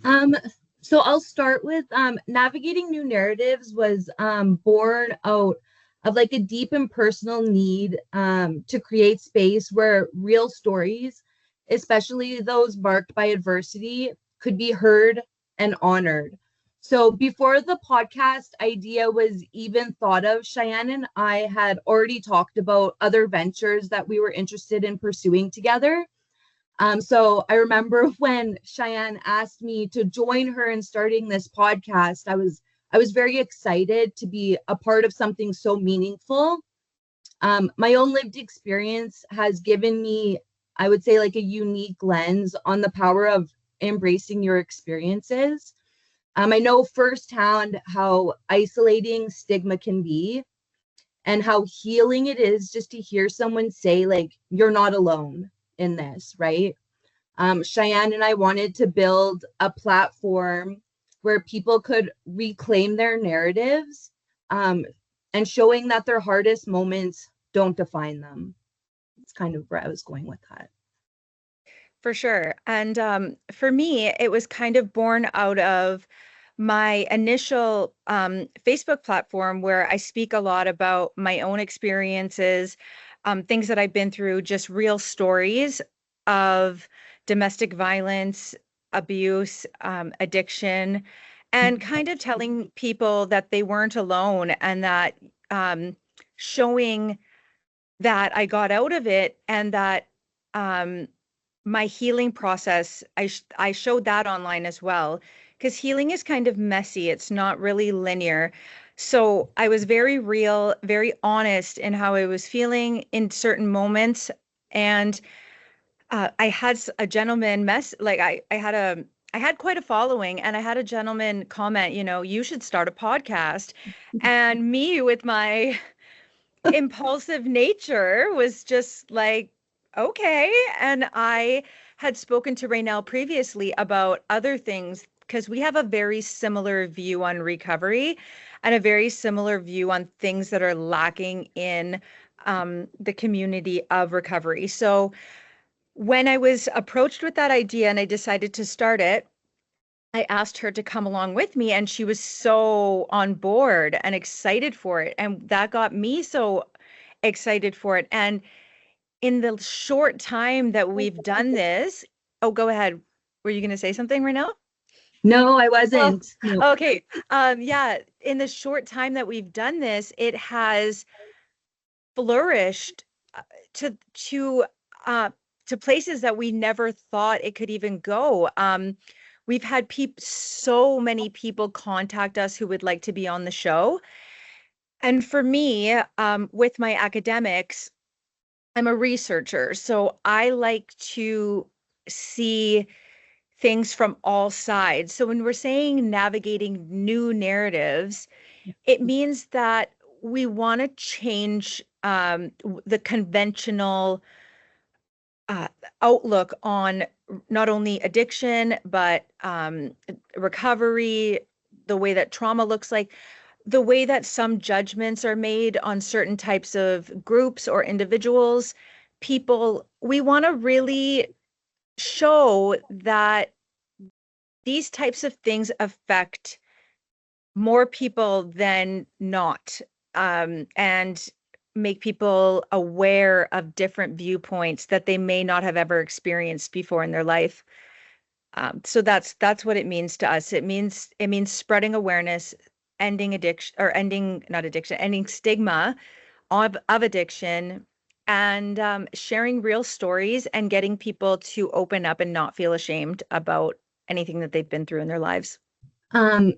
Um, so I'll start with navigating new narratives was born out of like a deep and personal need to create space where real stories, especially those marked by adversity, could be heard and honored. So before the podcast idea was even thought of, Cheyenne and I had already talked about other ventures that we were interested in pursuing together. So I remember when Cheyenne asked me to join her in starting this podcast, I was very excited to be a part of something so meaningful. My own lived experience has given me, I would say, like a unique lens on the power of embracing your experiences. I know firsthand how isolating stigma can be and how healing it is just to hear someone say, like, you're not alone in this, right? Cheyenne and I wanted to build a platform where people could reclaim their narratives um, and showing that their hardest moments don't define them. It's kind of where I was going with that. For sure. And for me, it was kind of born out of my initial Facebook platform where I speak a lot about my own experiences, things that I've been through, just real stories of domestic violence, abuse, addiction, and kind of telling people that they weren't alone and that showing that I got out of it and that um, my healing process, I showed that online as well, because healing is kind of messy. It's not really linear. So I was very real, very honest in how I was feeling in certain moments. And I had a gentleman I had quite a following, and I had a gentleman comment, you should start a podcast. And me with my impulsive nature was just like, okay. And I had spoken to Raynell previously about other things because we have a very similar view on recovery and a very similar view on things that are lacking in the community of recovery. So when I was approached with that idea and I decided to start it, I asked her to come along with me, and she was so on board and excited for it. And that got me so excited for it. And in the short time that we've done this, oh, go ahead. Were you going to say something right now? No, I Oh, wasn't. No. okay. Yeah, in the short time that we've done this, it has flourished uh, to to uh to places that we never thought it could even go. We've had so many people contact us who would like to be on the show. And for me, with my academics, I'm a researcher, so I like to see things from all sides. So when we're saying navigating new narratives, it means that we want to change the conventional uh, outlook on not only addiction, but recovery, the way that trauma looks like, the way that some judgments are made on certain types of groups or individuals, people. We want to really show that these types of things affect more people than not, and make people aware of different viewpoints that they may not have ever experienced before in their life. So that's what it means to us. It means spreading awareness, ending addiction, or ending not addiction, ending stigma of addiction, and sharing real stories and getting people to open up and not feel ashamed about anything that they've been through in their lives. Um,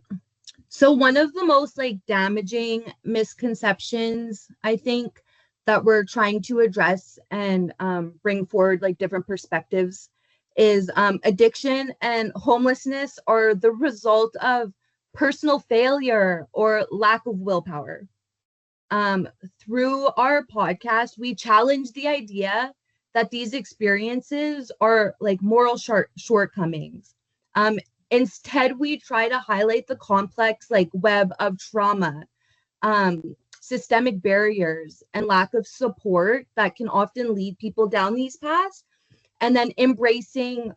so one of the most like damaging misconceptions I think that we're trying to address and bring forward like different perspectives is addiction and homelessness are the result of personal failure or lack of willpower. Um, Through our podcast, we challenge the idea that these experiences are like moral shortcomings. Um, Instead, we try to highlight the complex like web of trauma, systemic barriers, and lack of support that can often lead people down these paths, and then embracing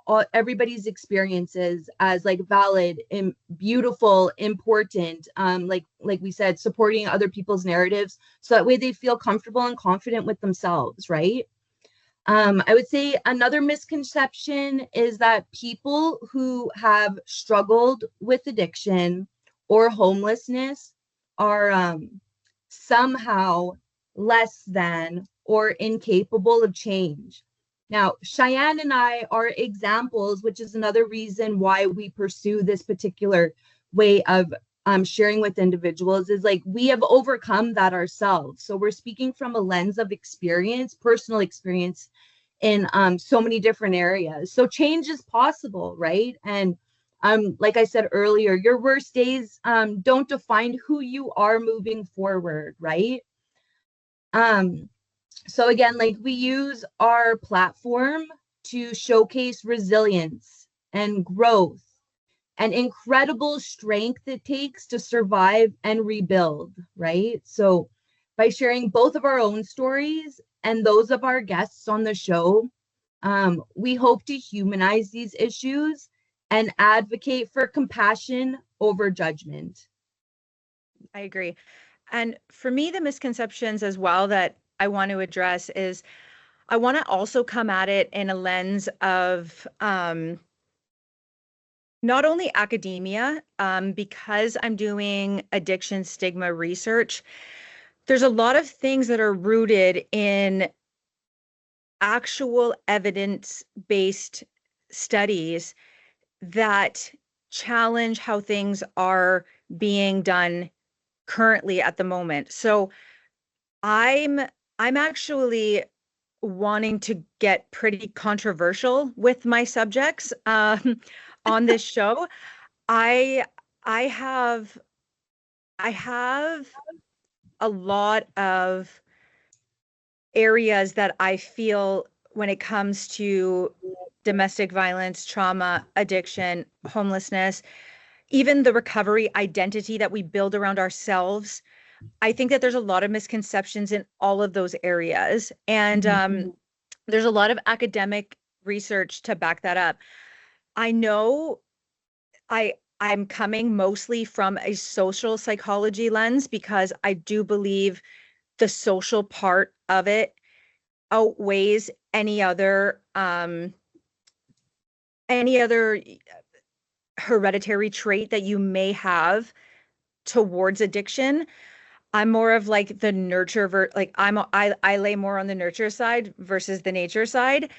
everybody's experiences as like valid and beautiful, important, like we said, supporting other people's narratives so that way they feel comfortable and confident with themselves, right? I would say another misconception is that people who have struggled with addiction or homelessness are somehow less than or incapable of change. Now, Cheyenne and I are examples, which is another reason why we pursue this particular way of sharing with individuals, is like we have overcome that ourselves. So we're speaking from a lens of experience, personal experience in so many different areas. So change is possible, right? And like I said earlier, your worst days don't define who you are moving forward, right? Um, so again, like we use our platform to showcase resilience and growth and incredible strength it takes to survive and rebuild, right? So by sharing both of our own stories and those of our guests on the show, we hope to humanize these issues and advocate for compassion over judgment. I agree. And for me, the misconceptions as well that I want to address is I want to also come at it in a lens of not only academia, because I'm doing addiction stigma research, there's a lot of things that are rooted in actual evidence-based studies that challenge how things are being done currently at the moment. So I'm I'm actually wanting to get pretty controversial with my subjects on this show. I I have I have a lot of areas that I feel when it comes to domestic violence, trauma, addiction, homelessness, even the recovery identity that we build around ourselves. I think that there's a lot of misconceptions in all of those areas. And there's a lot of academic research to back that up. I know I'm coming mostly from a social psychology lens because I do believe the social part of it outweighs any other hereditary trait that you may have towards addiction. I'm more of like the like I lay more on the nurture side versus the nature side.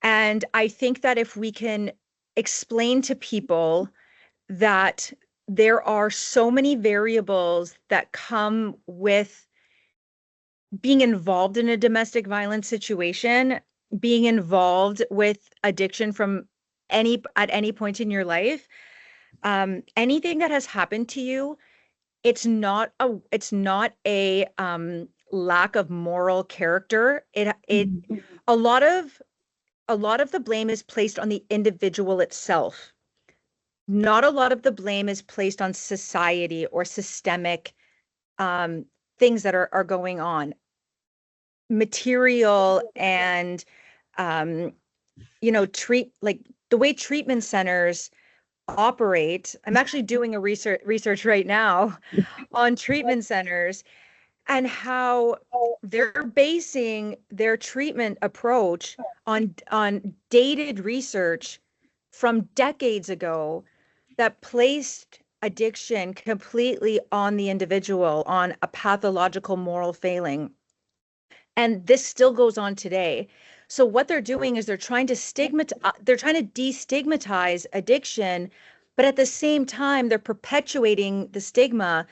And I think that if we can explain to people that there are so many variables that come with being involved in a domestic violence situation, being involved with addiction from at any point in your life, anything that has happened to you, it's not a lack of moral character. It Mhm. a lot of the blame is placed on the individual itself. Not a lot of the blame is placed on society or systemic um, things that are going on. Material and um, treat like the way treatment centers operate. I'm actually doing a research right now on treatment centers and how they're basing their treatment approach on dated research from decades ago that placed addiction completely on the individual, on a pathological moral failing. And this still goes on today. So what they're doing is they're trying to destigmatize addiction, but at the same time they're perpetuating the stigma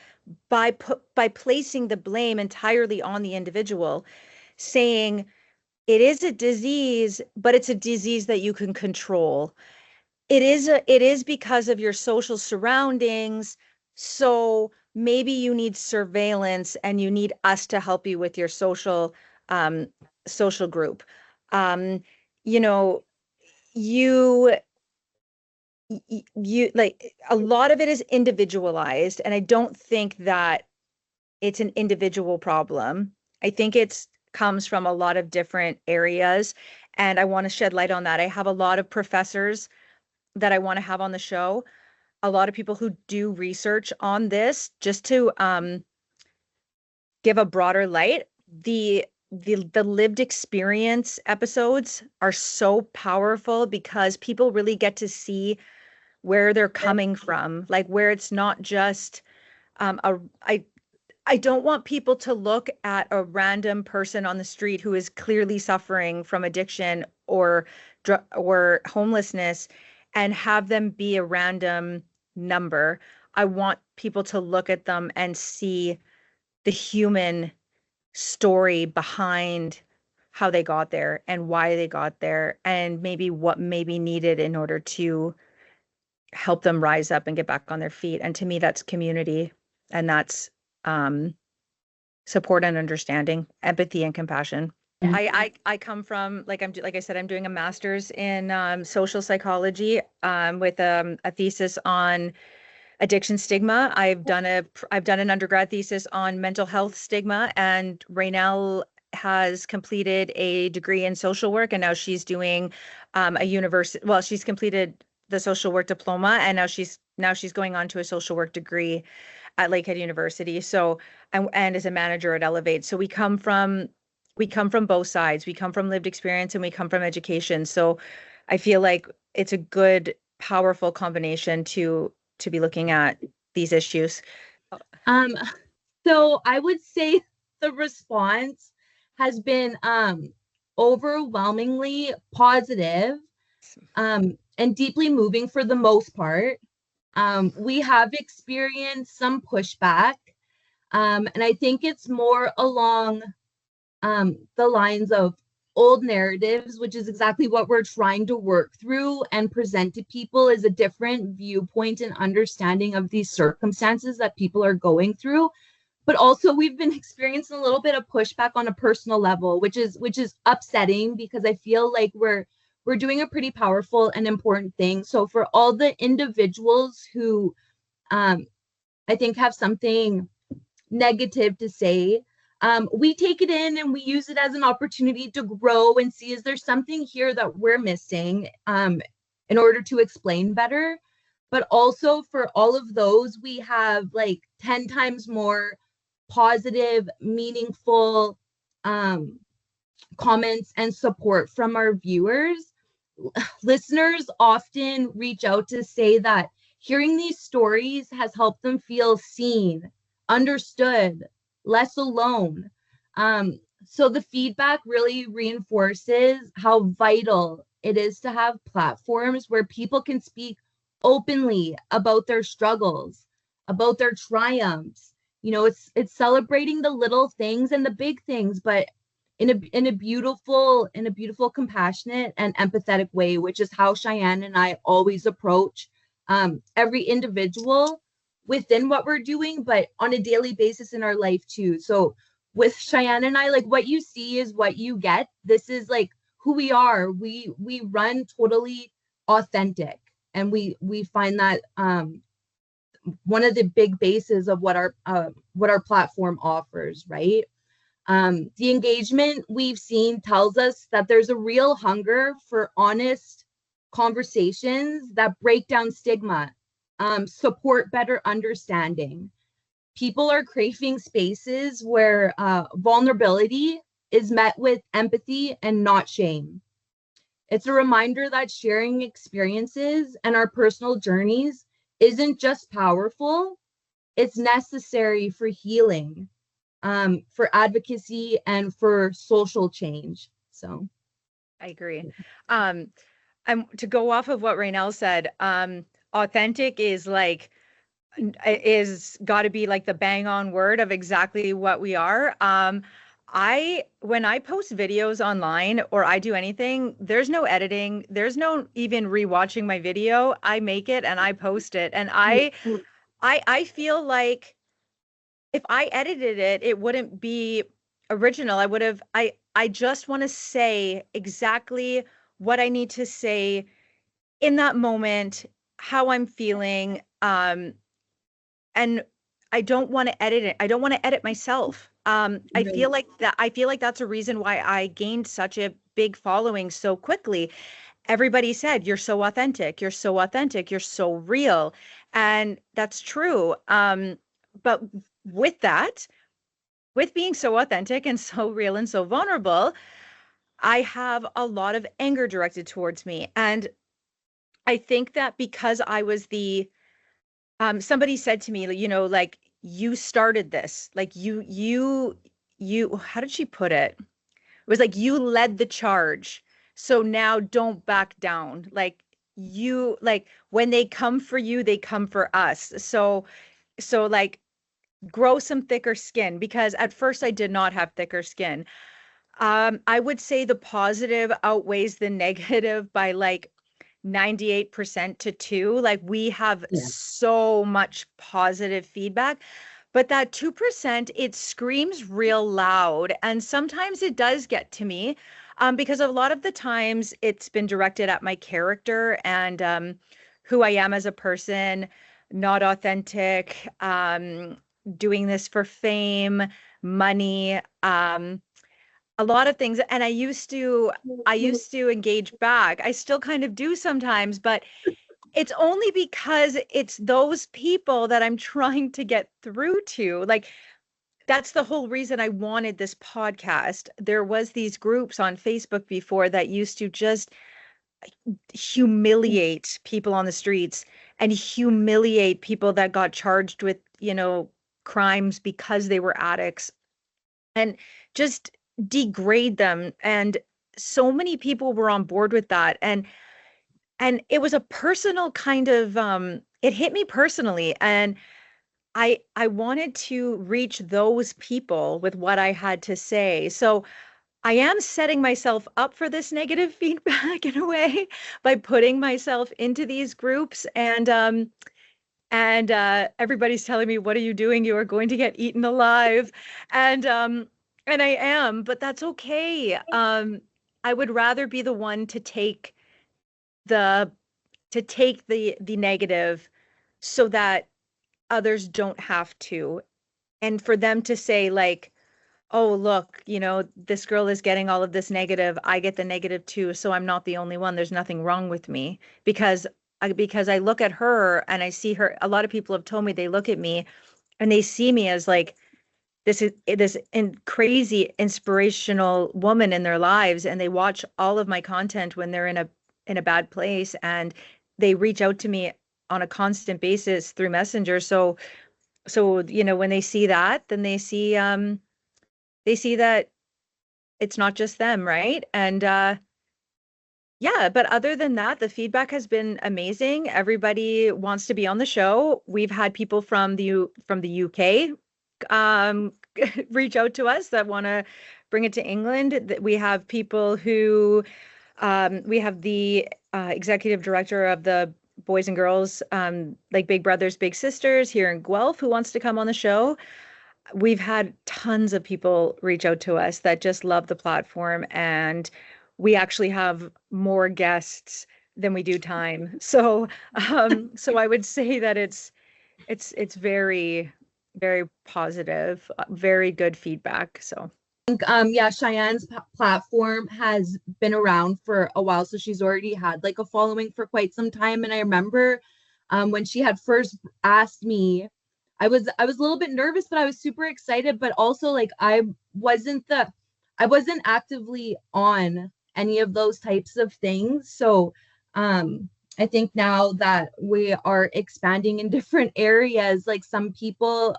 by placing the blame entirely on the individual, saying it is a disease, but it's a disease that you can control. It is because of your social surroundings. So maybe you need surveillance and you need us to help you with your um, social group. Um, you know, you you like a lot of it is individualized, and I don't think that it's an individual problem. I think it's comes from a lot of different areas. and I want to shed light on that. I have a lot of professors that I want to have on the show, a lot of people who do research on this just to give a broader light. The lived experience episodes are so powerful because people really get to see where they're coming from, like where it's not just a I don't want people to look at a random person on the street who is clearly suffering from addiction or homelessness and have them be a random number. I want people to look at them and see the human story behind how they got there and why they got there and maybe what may be needed in order to help them rise up and get back on their feet. And to me, that's community, and that's um, support and understanding, empathy and compassion. I come from, like I said, I'm doing a master's in social psychology with a thesis on addiction stigma. I've done an undergrad thesis on mental health stigma, and Raynell has completed a degree in social work, and now she's doing a university. Well, she's completed the social work diploma, and now she's going on to a social work degree at Lakehead University. So, and as a manager at Elevate. So we come from both sides. We come from lived experience and we come from education. So I feel like it's a good, powerful combination to be looking at these issues. Um, so I would say the response has been overwhelmingly positive and deeply moving for the most part. We have experienced some pushback, and I think it's more along the lines of old narratives, which is exactly what we're trying to work through and present to people as a different viewpoint and understanding of these circumstances that people are going through. But also we've been experiencing a little bit of pushback on a personal level, which is upsetting because I feel like we're doing a pretty powerful and important thing. So for all the individuals who I think have something negative to say, we take it in and we use it as an opportunity to grow and see, is there something here that we're missing in order to explain better. But also for all of those, we have like 10 times more positive, meaningful comments and support from our viewers. Listeners often reach out to say that hearing these stories has helped them feel seen, understood, less alone. So the feedback really reinforces how vital it is to have platforms where people can speak openly about their struggles, about their triumphs. It's celebrating the little things and the big things, but in a beautiful, compassionate and empathetic way, which is how Cheyenne and I always approach every individual within what we're doing, but on a daily basis in our life too. So with Cheyenne and I, like, what you see is what you get. This is like who we are. We run totally authentic, and we find that one of the big bases of what our platform offers, right? The engagement we've seen tells us that there's a real hunger for honest conversations that break down stigma, support better understanding. People are craving spaces where vulnerability is met with empathy and not shame. It's a reminder that sharing experiences and our personal journeys isn't just powerful, it's necessary for healing, for advocacy, and for social change. So I agree. To go off of what Raynell said, authentic is got to be like the bang on word of exactly what we are. When I post videos online or I do anything, there's no editing, there's no even rewatching my video. I make it and I post it, and I feel like if I edited it, it wouldn't be original. I just want to say exactly what I need to say in that moment, how I'm feeling. And I don't want to edit it. I don't want to edit myself. I feel like that's a reason why I gained such a big following so quickly. Everybody said, "You're so authentic. You're so authentic. You're so real." And that's true. But with that, with being so authentic and so real and so vulnerable, I have a lot of anger directed towards me. And I think that because I was somebody said to me, you know, like, you started this, like how did she put it? It was like, you led the charge. So now don't back down. Like, like, when they come for you, they come for us. So like, grow some thicker skin, because at first I did not have thicker skin. I would say the positive outweighs the negative by like 98% to 2. Like, we have Yeah. so much positive feedback, but that 2%, it screams real loud. And sometimes it does get to me, because a lot of the times it's been directed at my character and who I am as a person, not authentic, doing this for fame, money, a lot of things. And I used to engage back. I still kind of do sometimes, but it's only because it's those people that I'm trying to get through to. Like, that's the whole reason I wanted this podcast. There was these groups on Facebook before that used to just humiliate people on the streets and humiliate people that got charged with, crimes because they were addicts, and just degrade them. And so many people were on board with that. And it was a personal kind of it hit me personally. And I wanted to reach those people with what I had to say. So I am setting myself up for this negative feedback in a way by putting myself into these groups. And everybody's telling me, "What are you doing? You are going to get eaten alive." And um and I am, but that's okay. I would rather be the one the to take the negative, so that others don't have to, and for them to say, like, "Oh, look, this girl is getting all of this negative. I get the negative too, so I'm not the only one. There's nothing wrong with me." Because I look at her and I see her. A lot of people have told me they look at me and they see me as like crazy inspirational woman in their lives, and they watch all of my content when they're in a bad place, and they reach out to me on a constant basis through Messenger. So when they see that, then they see that it's not just them, right? And yeah, but other than that, the feedback has been amazing. Everybody wants to be on the show. We've had people from the UK um reach out to us that want to bring it to England. We have people who we have the executive director of the Boys and Girls, like Big Brothers Big Sisters here in Guelph, who wants to come on the show. We've had tons of people reach out to us that just love the platform, and we actually have more guests than we do time. So I would say that it's very, very positive, very good feedback. So Yeah, Cheyenne's platform has been around for a while, so she's already had like a following for quite some time. And I remember when she had first asked me, I was a little bit nervous, but I was super excited. But also, like, I wasn't actively on any of those types of things. So I think now that we are expanding in different areas, like, some people,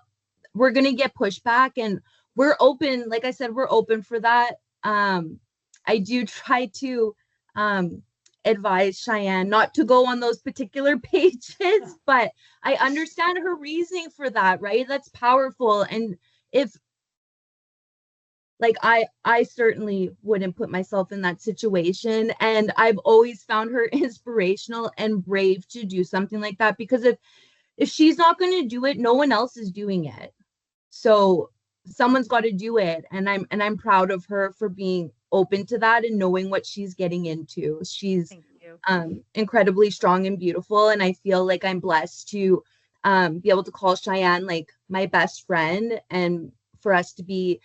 we're gonna get pushback, and we're open. Like I said, we're open for that. I do try to um advise Cheyenne not to go on those particular pages, but I understand her reasoning for that, right? That's powerful. And if, like, I certainly wouldn't put myself in that situation, and I've always found her inspirational and brave to do something like that, because if she's not going to do it, no one else is doing it. So someone's got to do it, and I'm proud of her for being open to that and knowing what she's getting into. She's thank you. incredibly strong and beautiful, and I feel like I'm blessed to be able to call Cheyenne like my best friend, and for us to be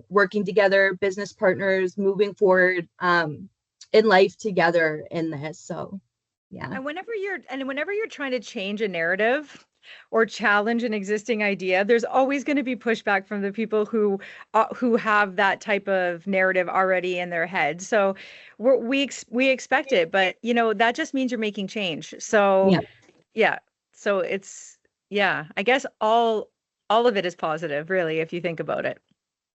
working together, business partners, moving forward in life together in this. So, yeah. And whenever you're trying to change a narrative or challenge an existing idea, there's always going to be pushback from the people who have that type of narrative already in their head. So we expect it, but that just means you're making change. So Yeah. yeah, so it's yeah, I guess all of it is positive, really, if you think about it.